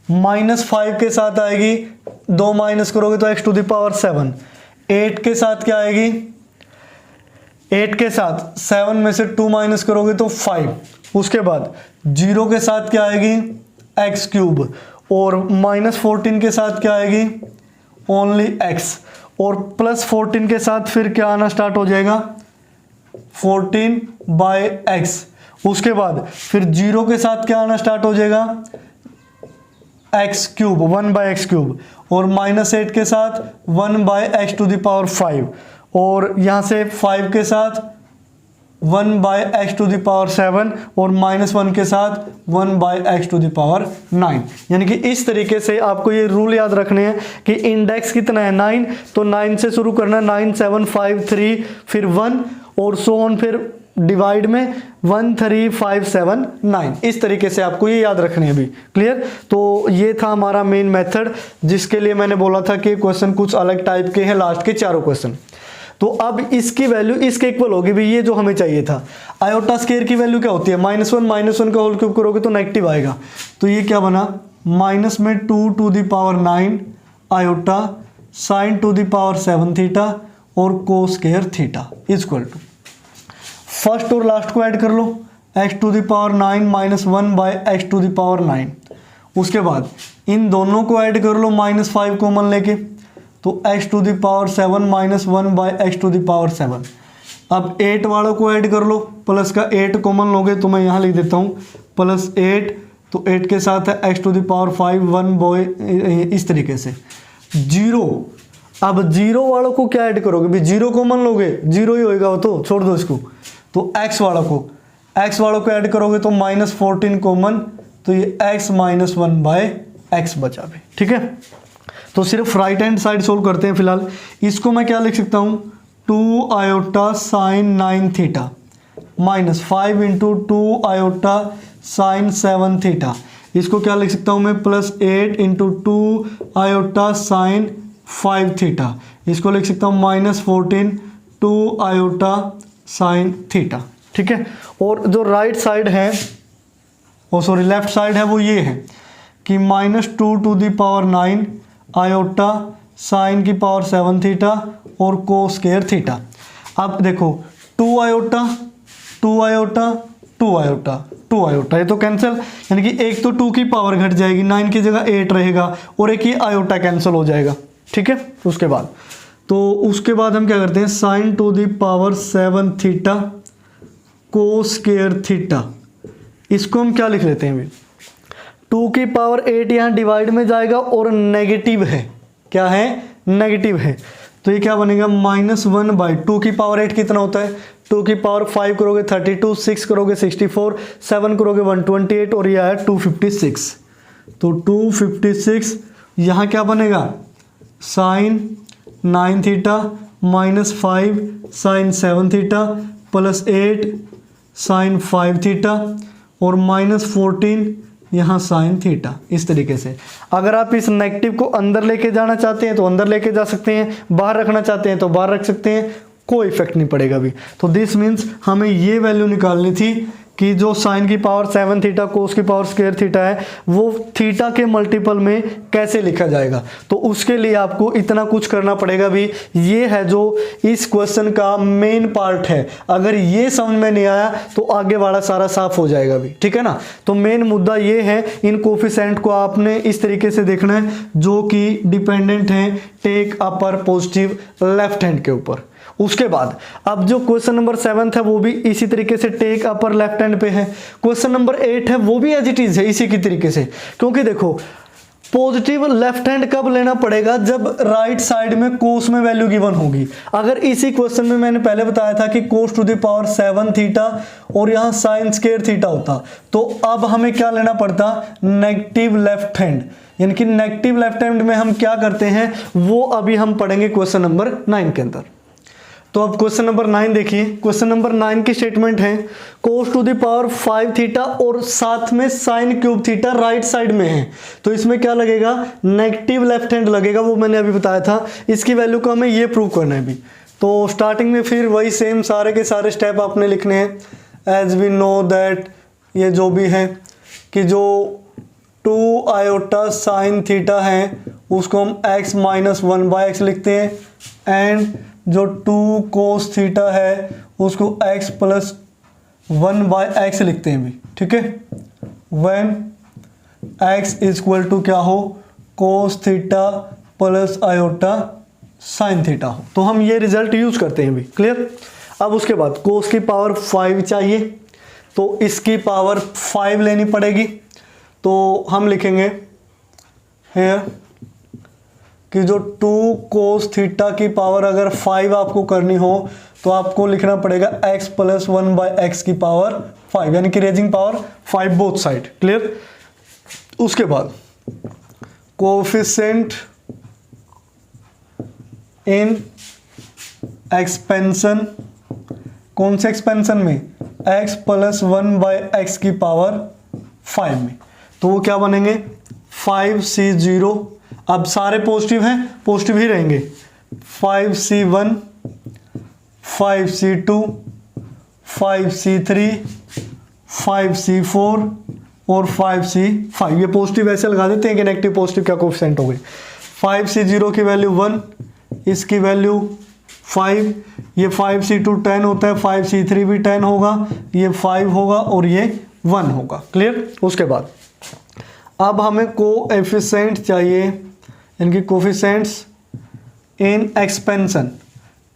Speaker 1: -5 के साथ आएगी 2 माइनस करोगे तो x टू द पावर 7, 8 के साथ क्या आएगी, 8 के साथ 7 में से 2 माइनस करोगे तो 5, उसके बाद 0 के साथ क्या आएगी x क्यूब, और -14 के साथ क्या आएगी ओनली x, और +14 के साथ फिर क्या आना स्टार्ट हो जाएगा 14/x, उसके बाद फिर 0 के साथ क्या आना स्टार्ट हो जाएगा x क्यूब 1/x क्यूब, और -8 के साथ 1/x टू द पावर 5, और यहाँ से 5 के साथ 1/x टू द पावर 7, और -1 के साथ 1/x टू द पावर 9। यानी कि इस तरीके से आपको ये रूल याद रखने हैं कि इंडेक्स कितना है 9, तो 9 से शुरू करना, 9 7 5 3 फिर 1 और सो ऑन, फिर डिवाइड में 1 3 5 7 9। इस तरीके से आपको ये याद रखने हैं भी। क्लियर। तो ये था हमारा मेन मेथड, जिसके लिए मैंने बोला था कि क्वेश्चन कुछ अलग टाइप के हैं, लास्ट के चारों क्वेश्चन। तो अब इसकी वैल्यू इसके इक्वल होगी भी, ये जो हमें चाहिए था। आयोटा स्क्वायर की वैल्यू क्या होती है, -1 का होल क्यूब करोगे तो नेगेटिव आएगा, तो ये क्या बना माइनस में 2 to the power 9 iota sine to the power 7 theta और cos square theta equal to, first और लास्ट को ऐड कर लो, x to the power 9 -1/x to the power 9, उसके बाद इन दोनों को ऐड कर लो -5 कॉमन लेके, तो x to the power 7 -1/x to the power 7। अब 8 वालों को ऐड कर लो, प्लस का 8 कॉमन लोगे तो मैं यहाँ लिख देता हूँ +8, तो 8 के साथ है x to the power 5 1 by, इस तरीके से 0। अब 0 वालों को क्या ऐड करोगे भी, 0 कॉमन लोगे 0 ही होएगा वो, तो छोड़ दो इसको। तो x वालों को ऐड करोगे तो -14 कॉमन, तो ये x -1/x बचा भी। ठीक है, तो सिर्फ राइट हैंड साइड सोल्व करते हैं फिलहाल। इसको मैं क्या लिख सकता हूँ 2 iota sign 9 theta -5 into 2 iota sign 7 theta. इसको क्या लिख सकता हूँ मैं +8 इंटू 2 आयोटा साइन 5 थीटा। इसको लिख सकता हूँ -14 2 आयोटा साइन थीटा। ठीक है, और जो राइट साइड है सॉरी लेफ्ट साइड है वो ये है कि -2⁹ आयोटा साइन की पावर 7 थीटा और कोस स्क्वायर थीटा। अब देखो 2 आयोटा 2 आयोटा 2 आयोटा 2 आयोटा, ये तो कैंसिल, यानी कि एक तो 2 की पावर घट जाएगी, 9 की जगह 8 रहेगा और एक ही आयोटा कैंसिल हो जाएगा। ठीक है, उसके बाद हम क्या करते हैं, sine to the power 7 theta cos square theta, इसको हम क्या लिख लेते हैं अभी, 2 की पावर 8 यहाँ डिवाइड में जाएगा और नेगेटिव है, क्या है, नेगेटिव है, तो ये क्या बनेगा -1/2 की पावर 8 कितना होता है, 2 की पावर 5 करोगे 32, 6 करोगे 64, 7 करोगे 128 और ये आया 256। तो 256 यहाँ क्या बनेगा, sine 9 theta -5 sine 7 theta plus 8 sine 5 theta और -14 यहाँ साइन थीटा। इस तरीके से अगर आप इस नेगेटिव को अंदर लेके जाना चाहते हैं तो अंदर लेके जा सकते हैं, बाहर रखना चाहते हैं तो बाहर रख सकते हैं, कोई इफेक्ट नहीं पड़ेगा अभी। तो दिस मीन्स हमें ये वैल्यू निकालनी थी कि जो साइन की पावर 7 थीटा कोस की पावर स्क्वायर थीटा है वो थीटा के मल्टीपल में कैसे लिखा जाएगा। तो उसके लिए आपको इतना कुछ करना पड़ेगा भी, ये है जो इस क्वेश्चन का मेन पार्ट है। अगर ये समझ में नहीं आया तो आगे वाला सारा साफ हो जाएगा भी, ठीक है ना। तो मेन मुद्दा ये है, इन कोफिशिएंट को आपने इस तरीके से देखना है जो कि डिपेंडेंट है टेक अपर पॉजिटिव लेफ्ट हैंड के ऊपर। उसके बाद अब जो क्वेश्चन नंबर 7 है वो भी इसी तरीके से टेक अपर लेफ्ट हैंड पे है। क्वेश्चन नंबर 8 है वो भी एज इट इज है इसी की तरीके से, क्योंकि देखो पॉजिटिव लेफ्ट हैंड कब लेना पड़ेगा, जब राइट साइड में कोस में वैल्यू गिवन होगी। अगर इसी क्वेश्चन में मैंने पहले बताया था कि कोस टू द पावर 7 थीटा और यहाँ साइन स्क्वायर थीटा होता, तो अब हमें क्या लेना पड़ता, नेगेटिव लेफ्ट हैंड। यानी कि नेगेटिव लेफ्ट हैंड में हम क्या करते हैं वो अभी हम पढ़ेंगे क्वेश्चन नंबर 9 के अंदर। तो अब क्वेश्चन नंबर 9 देखिए, क्वेश्चन नंबर 9 की स्टेटमेंट है कोस टू द पावर 5 थीटा और साथ में sign cube theta right side में है, तो इसमें क्या लगेगा, नेगेटिव लेफ्ट हैंड लगेगा, वो मैंने अभी बताया था। इसकी वैल्यू को हमें ये प्रूव करना है भी। तो स्टार्टिंग में फिर वही सेम सारे के सारे स्टेप आपने लिखने हैं। एज वी नो दैट ये जो भी है कि जो 2 आयोटा साइन थीटा है उसको हम x - 1/x लिखते हैं, एंड जो 2 कोस थीटा है उसको x + 1/x लिखते हैं भी, ठीक है। व्हेन x = क्या हो, cos theta plus iota sine theta हो, तो हम ये रिजल्ट यूज करते हैं भी, क्लियर। अब उसके बाद कोस की पावर 5 चाहिए तो इसकी पावर 5 लेनी पड़ेगी, तो हम लिखेंगे हेयर कि जो 2 कोस थीटा की पावर अगर 5 आपको करनी हो तो आपको लिखना पड़ेगा x + 1/x की पावर 5, यानी कि raising power 5 both side, clear. उसके बाद कोफिशिएंट इन एक्सपेंशन, कौन से एक्सपेंशन में, x + 1/x की पावर 5 में, तो वो क्या बनेंगे 5c0। अब सारे पॉजिटिव हैं, पॉजिटिव ही रहेंगे, 5c1 5c2 5c3 5c4 और 5c5, ये पॉजिटिव ऐसे लगा देते हैं कि नेगेटिव पॉजिटिव क्या कोफिशिएंट हो गए। 5c0 की वैल्यू 1, इसकी वैल्यू 5, ये 5c2 10 होता है, 5c3 भी 10 होगा, ये 5 होगा और ये 1 होगा, क्लियर। उसके बाद अब हमें कोएफिशिएंट चाहिए, इनकी कोफिशिएंट्स इन एक्सपेंशन,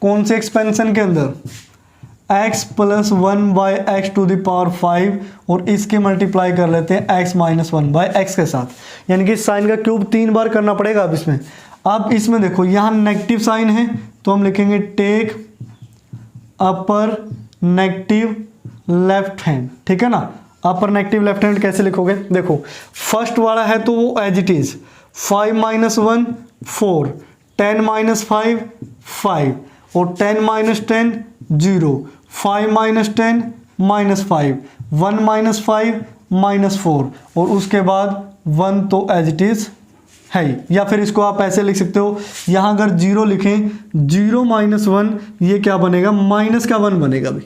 Speaker 1: कौन से एक्सपेंशन के अंदर, x + 1/x to the power 5 और इसके मल्टीप्लाई कर लेते हैं x - 1/x के साथ, यानी कि साइन का क्यूब 3 बार करना पड़ेगा अब इसमें। अब इसमें देखो यहाँ नेगेटिव साइन है तो हम लिखेंगे टेक अपर नेगेटिव लेफ्ट हैंड, ठीक है ना। अपर नेगेटिव लेफ्ट हैंड कैसे लिखोगे, देखो फर्स्ट वाला है तो वो एज इट इज 5 - 1 4, 10 - 5 5 और 10 - 10 0, 5 - 10 -5, 1 - 5 -4 और उसके बाद 1 तो एज इट इज है ही। या फिर इसको आप ऐसे लिख सकते हो, यहाँ अगर 0 लिखें 0 - 1 ये क्या बनेगा, -1 बनेगा भी,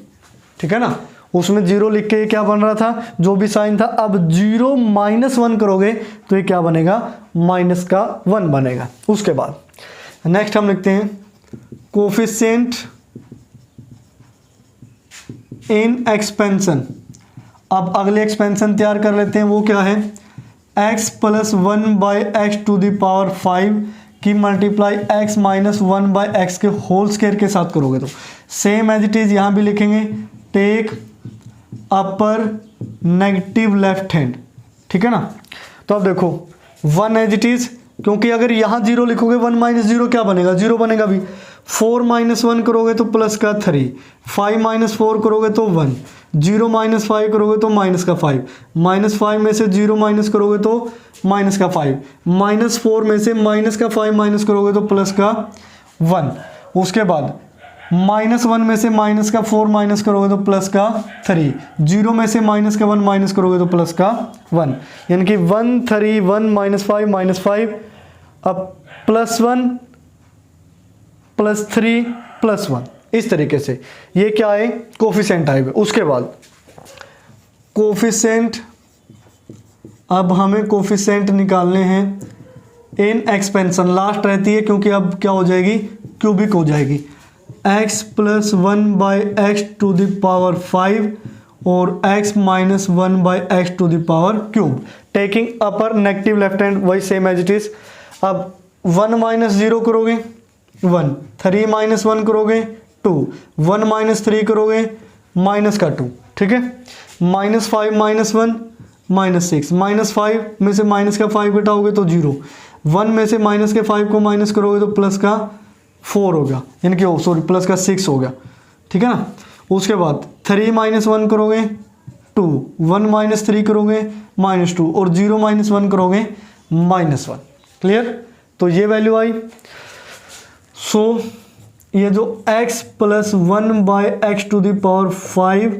Speaker 1: ठीक है ना। उसमें 0 लिख के ये क्या बन रहा था, जो भी साइन था। अब 0 -1 करोगे तो ये क्या बनेगा, -1 बनेगा। उसके बाद नेक्स्ट हम लिखते हैं कोफिशिएंट इन एक्सपेंशन। अब अगले एक्सपेंशन तैयार कर लेते हैं, वो क्या है, x + 1/x⁵ की मल्टीप्लाई x - 1/x के होल स्क्वायर के साथ करोगे तो सेम एज इट इज यहाँ भी लिखेंगे, टेक अपर नेगेटिव लेफ्ट हैंड, ठीक है ना। तो अब देखो 1 एज इट इज, क्योंकि अगर यहाँ 0 लिखोगे 1 - 0 क्या बनेगा, 0 बनेगा भी। 4 - 1 करोगे तो प्लस का 3, 5 - 4 करोगे तो 1, 0 - 5 करोगे तो -5, -5 में से 0 माइनस करोगे तो -5, -4 में से -5 माइनस करोगे तो प्लस का 1। उसके बाद -1 में से -4 माइनस करोगे तो प्लस का 3, 0 में से -1 माइनस करोगे तो प्लस का 1, यानी कि 1 3 1 -5 -5, अब +1 +3 +1, इस तरीके से ये क्या है, कोफिशिएंट टाइप है। उसके बाद कोफिशिएंट, अब हमें कोफिशिएंट निकालने हैं इन एक्सपेंशन, लास्ट रहती है क्योंकि अब क्या हो जाएगी, क्यूबिक हो जाएगी। x + 1/x⁵ और x - 1/x⁵, टेकिंग अपर नेगेटिव लेफ्ट हैंड, वही सेम एज इट इज। अब 1 - 0 करोगे 1, 3 - 1 करोगे 2, 1 - 3 करोगे -2, ठीक है। -5 - 1 -6, -5 में से -5 घटाओगे तो 0, 1 में से -5 को माइनस करोगे तो प्लस का 4 हो गया, यानी कि सॉरी प्लस का 6 हो गया, ठीक है ना। उसके बाद 3 - 1 करोगे 2, 1 - 3 करोगे -2 और 0 - 1 करोगे -1। क्लियर, तो ये वैल्यू आई। सो ये जो x + 1/x⁵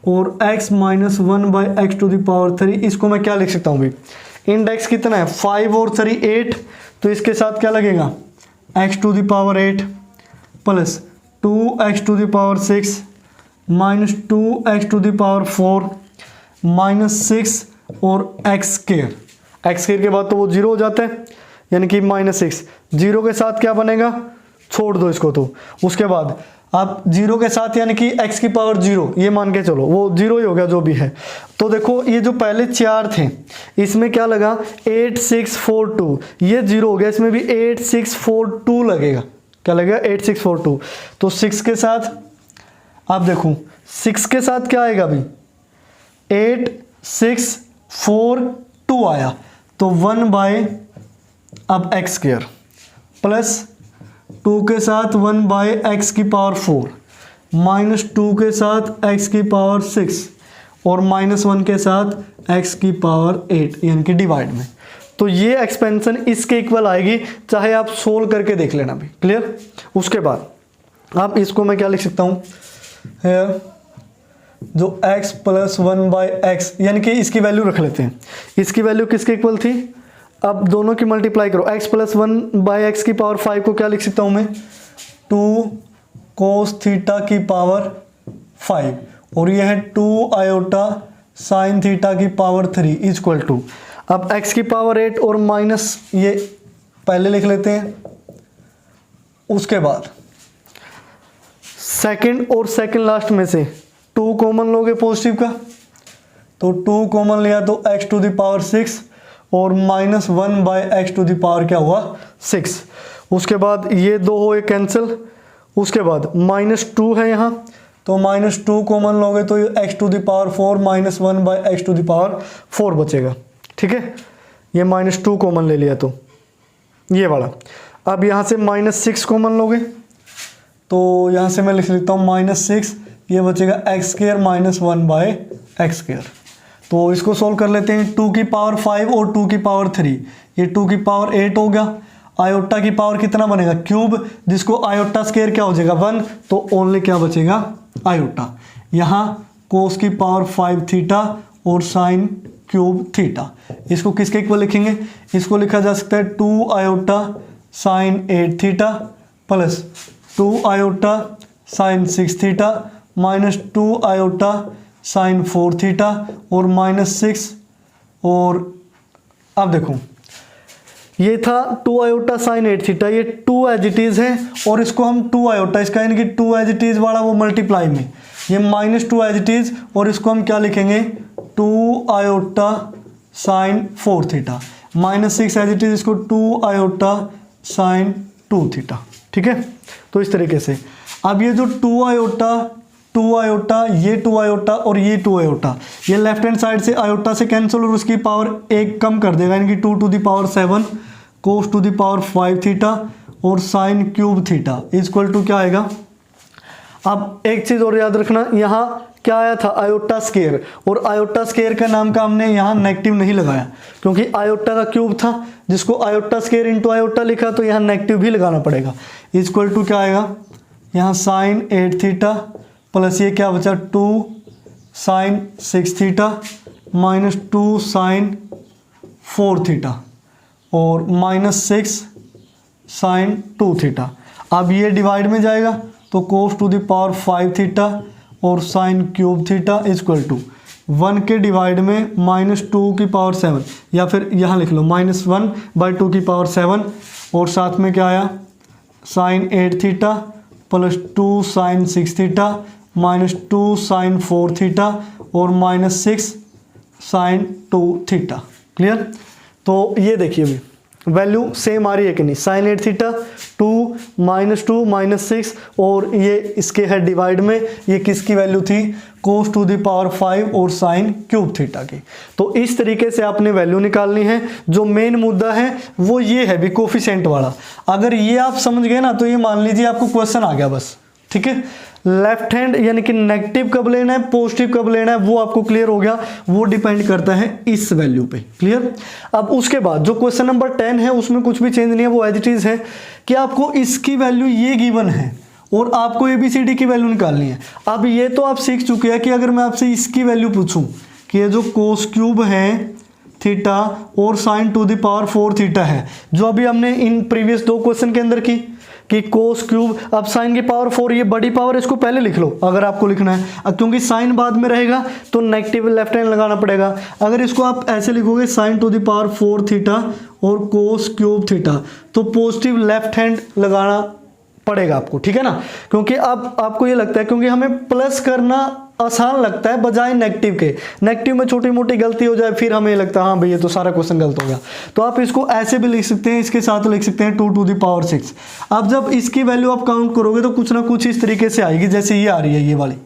Speaker 1: और x - 1/x⁵, इसको मैं क्या लिख सकता हूँ भाई, इंडेक्स कितना है 5 और 3 8, तो इसके साथ क्या लगेगा x⁸ + 2x⁶ -2x⁴ -6 और x² के बाद तो वो 0 हो जाता है, यानी कि -6, 0 के साथ क्या बनेगा, छोड़ दो इसको। तो उसके बाद आप 0 के साथ यानी कि x⁻0 ये मान के चलो, वो 0 ही हो गया जो भी है। तो देखो ये जो पहले 4 थे इसमें क्या लगा 8642, ये 0 हो गया, इसमें भी 8642 लगेगा, क्या लगेगा 8642। तो 6 के साथ आप देखो 6 के साथ क्या आएगा अभी 8642 आया, तो 1/, अब x² प्लस 2 के साथ 1/x⁴ -2 के साथ x⁻6 और -1 के साथ x⁸8, यानी कि डिवाइड में। तो ये एक्सपेंशन इसके इक्वल आएगी, चाहे आप सोल्व करके देख लेना भी। क्लियर। उसके बाद आप इसको मैं क्या लिख सकता हूँ, जो x + 1/x, यानी कि इसकी वैल्यू रख लेते हैं, इसकी वैल्यू किसके इक्वल थी, अब दोनों की मल्टीप्लाई करो, x + 1/x⁵ को क्या लिख सकता हूँ मैं 2 cos θ⁵, और यह है 2 iota sin θ⁵ इक्वल टू, अब x⁸ और माइनस ये पहले लिख लेते हैं। उसके बाद सेकंड और सेकंड लास्ट में से 2 कॉमन लोगे पॉजिटिव का, तो 2 कॉमन लिया तो x⁶ और -1/x⁵ क्या हुआ 6। उसके बाद ये 2 हो ये कैंसिल। उसके बाद -2 है यहाँ, तो -2 कॉमन लोगे तो x⁴ -1/x⁴ बचेगा, ठीक है। ये -2 कॉमन ले लिया तो ये वाला। अब यहाँ से -6 कॉमन लोगे तो यहाँ से मैं लिख लेता हूँ -6, ये बचेगा x² - 1/x²। तो इसको सोल्व कर लेते हैं, 2⁵ और 2⁵, ये 2⁸ हो गया। आयोटा की पावर कितना बनेगा क्यूब, जिसको आयोटा स्क्वायर क्या हो जाएगा 1, तो ओनली क्या बचेगा आयोटा। यहाँ cos⁵ θ और sin⁵θ, इसको किसके इक्वल लिखेंगे, इसको लिखा जा सकता है 2 iota sin 8θ + 2 iota sin 6θ -2 iota sign 4 theta और -6 और अब देखो ये था 2 आयोटा साइन 8 थीटा, ये 2 एज इट इज है और इसको हम 2 आयोटा, इसका यानी कि 2 एज इट इज वाला वो मल्टीप्लाई में ये -2 एज इट इज और इसको हम क्या लिखेंगे 2 iota sine 4 theta, -6 as it is इसको 2 आयोटा साइन 2 थीटा। ठीक है, तो इस तरीके से अब ये जो 2 आयोटा ये 2 आयोटा और ये 2 आयोटा ये लेफ्ट हैंड साइड से आयोटा से कैंसिल और उसकी पावर 1 कम कर देगा, यानी कि 2 to the power 7 cos to the power 5 theta और sine cube theta equal to क्या आएगा। अब एक चीज और याद रखना, यहाँ क्या आया था आयोटा स्केयर, और आयोटा स्केयर का नाम का हमने यहाँ नेगेटिव नहीं लगाया क्योंकि आयोटा का क्यूब था जिसको आयोटा स्केयर इंटू आयोटा लिखा, तो यहाँ नेगेटिव भी लगाना पड़ेगा। इक्वल टू क्या आएगा यहाँ साइन 8 थीटा प्लस ये क्या बचा 2 साइन 6 थीटा -2 साइन 4 थीटा और -6 साइन 2 थीटा। अब ये डिवाइड में जाएगा तो cos to the power 5 theta और sine cube theta equal to 1 के डिवाइड में -2 की पावर 7 या फिर यहाँ लिख लो -1/2 की पावर 7 और साथ में क्या आया sine 8 theta plus 2 sine 6 theta -2 sine 4 theta और -6 साइन 2 थीटा। क्लियर, तो ये देखिए अभी वैल्यू सेम आ रही है कि नहीं, साइन 8 थीटा 2 -6 और ये इसके है डिवाइड में, ये किसकी वैल्यू थी कोस टू द पावर 5 और साइन क्यूब थीटा की। तो इस तरीके से आपने वैल्यू निकालनी है। जो मेन मुद्दा है वो ये है भी कोफिशिएंट वाला, अगर ये आप समझ गए ना तो ये मान लीजिए आपको क्वेश्चन आ गया बस। ठीक है, लेफ्ट हैंड यानी कि नेगेटिव कब लेना है पॉजिटिव कब लेना है वो आपको क्लियर हो गया, वो डिपेंड करता है इस वैल्यू पे। क्लियर, अब उसके बाद जो क्वेश्चन नंबर 10 है उसमें कुछ भी चेंज नहीं है, वो एज इट इज है कि आपको इसकी वैल्यू ये गिवन है और आपको ABCD की वैल्यू निकालनी है। अब ये तो आप सीख चुके हैं कि अगर मैं आपसे इसकी वैल्यू पूछूं कि ये जो कोस क्यूब है थीटा और sign to the power 4 theta है, जो अभी हमने इन प्रीवियस 2 क्वेश्चन के अंदर की कि कोस क्यूब, अब साइन की पावर 4 ये बड़ी पावर, इसको पहले लिख लो अगर आपको लिखना है, क्योंकि साइन बाद में रहेगा तो नेगेटिव लेफ्ट हैंड लगाना पड़ेगा। अगर इसको आप ऐसे लिखोगे sign to the power 4 theta और कोस क्यूब थीटा तो पॉजिटिव लेफ्ट हैंड लगाना पड़ेगा आपको। ठीक है ना, क्योंकि अब आपको ये लगता है क्योंकि हमें प्लस करना आसान लगता है बजाय नेगेटिव के, नेगेटिव में छोटी मोटी गलती हो जाए फिर हमें लगता है हाँ भाई ये तो सारा क्वेश्चन गलत हो गया। तो आप इसको ऐसे भी लिख सकते हैं, इसके साथ लिख सकते हैं 2 टू द पावर 6। अब जब इसकी वैल्यू आप काउंट करोगे तो कुछ ना कुछ इस तरीके से आएगी जैसे ये आ रही है ये वाली।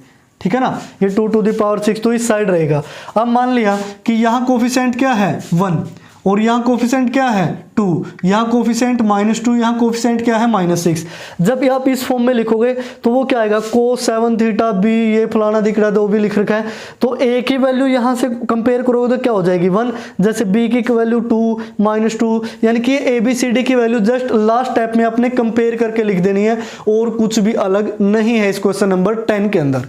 Speaker 1: ठीक है ना, ये 2 टू द पावर 6 तो इस साइड रहेगा। अब मान लिया कि यहाँ कोफिशिएंट क्या है 1 और यहाँ कोफिशिएंट क्या है 2, यहाँ कोफिशिएंट -2, यहाँ कोफिशिएंट क्या है -6। जब आप इस फॉर्म में लिखोगे तो वो क्या आएगा कोस 7 थीटा बी, ये फलाना दिख रहा है तो भी लिख रखा है, तो ए की वैल्यू यहाँ से कंपेयर करोगे तो क्या हो जाएगी 1, जैसे बी की वैल्यू 2 -2, यानी कि ABCD की वैल्यू जस्ट लास्ट स्टेप में आपने कंपेयर करके लिख देनी है और कुछ भी अलग नहीं है इस क्वेश्चन नंबर 10 के अंदर।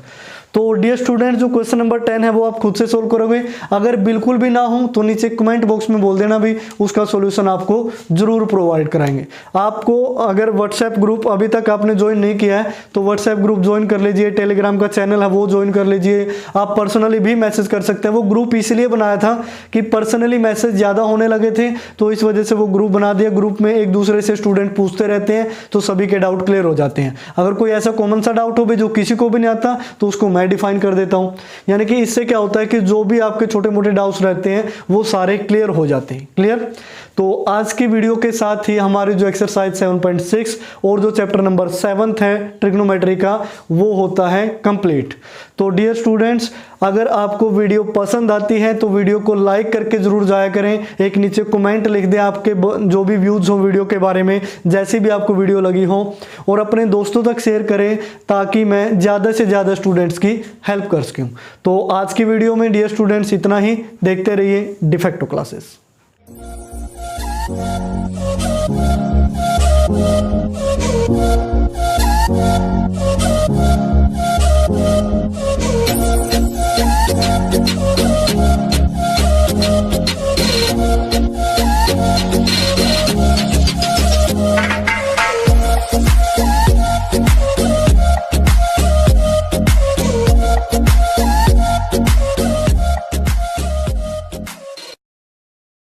Speaker 1: तो डियर स्टूडेंट जो क्वेश्चन नंबर 10 है वो आप खुद से सोल्व करोगे, अगर बिल्कुल भी ना हो तो नीचे कमेंट बॉक्स में बोल देना भी, उसका सॉल्यूशन आपको जरूर प्रोवाइड कराएंगे। आपको अगर व्हाट्सएप ग्रुप अभी तक आपने ज्वाइन नहीं किया है तो व्हाट्सएप ग्रुप ज्वाइन कर लीजिए, टेलीग्राम का चैनल है वो ज्वाइन कर लीजिए, आप पर्सनली भी मैसेज कर सकते हैं। वो ग्रुप इसलिए बनाया था कि पर्सनली मैसेज ज़्यादा होने लगे थे तो इस वजह से वो ग्रुप बना दिया। ग्रुप में एक दूसरे से स्टूडेंट पूछते रहते हैं तो सभी के डाउट क्लियर हो जाते हैं। अगर कोई ऐसा कॉमन सा डाउट हो भी जो किसी को भी नहीं आता तो उसको मैं डिफाइन कर देता हूं, यानी कि इससे क्या होता है कि जो भी आपके छोटे मोटे डाउट्स रहते हैं वो सारे क्लियर हो जाते हैं। क्लियर, तो आज की वीडियो के साथ ही हमारी जो एक्सरसाइज 7.6 और जो चैप्टर नंबर 7 है ट्रिग्नोमेट्री का वो होता है कंप्लीट। तो डियर स्टूडेंट्स अगर आपको वीडियो पसंद आती है तो वीडियो को लाइक करके जरूर जाया करें, एक नीचे कमेंट लिख दें आपके जो भी व्यूज हो वीडियो के बारे में, जैसी भी आपको वीडियो लगी हो, और अपने दोस्तों तक शेयर करें ताकि मैं ज़्यादा से ज़्यादा स्टूडेंट्स की हेल्प कर सकूँ। तो आज की वीडियो में डियर स्टूडेंट्स इतना ही, देखते रहिए डिफेक्टो क्लासेस।